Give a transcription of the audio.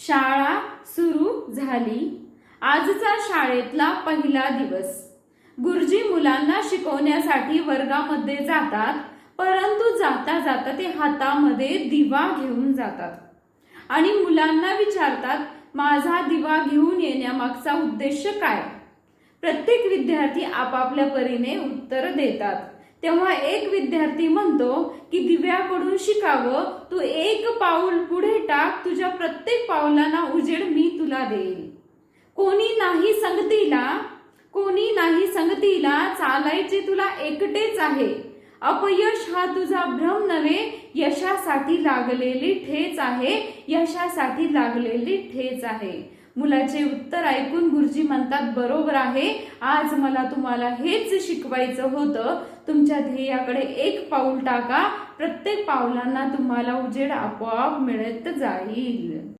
शाळा सुरू झाली. आजचा शाळेतला पहिला दिवस. गुरुजी मुलांना शिकवण्यासाठी वर्गामध्ये जातात, परंतु जाता जाता ते हातामध्ये दिवा घेऊन जातात आणि मुलांना विचारतात, माझा दिवा घेऊन येण्यामागचा उद्देश काय? प्रत्येक विद्यार्थी आपापल्या परीने उत्तर देतात. तेव्हा एक विद्यार्थी म्हणतो की दिव्याकडून शिकावं, तू एक पाऊल पुढे टाक, तुझ्या प्रत्येक पावलांना उजेड मी तुला देईल. कोणी नाही संगतीला चालायचे तुला एकटेच आहे. अपयश हा तुझा भ्रम नव्हे, यशासाठी लागलेली ठेच आहे, यशासाठी लागलेली ठेच आहे. मुलाचे उत्तर ऐकून गुरुजी म्हणतात, बरोबर आहे, आज मला तुम्हाला हेच शिकवायचं होतं. तुमच्या ध्येयाकडे एक पाऊल टाका, प्रत्येक पावलांना तुम्हाला उजेड आपोआप मिळत जाईल.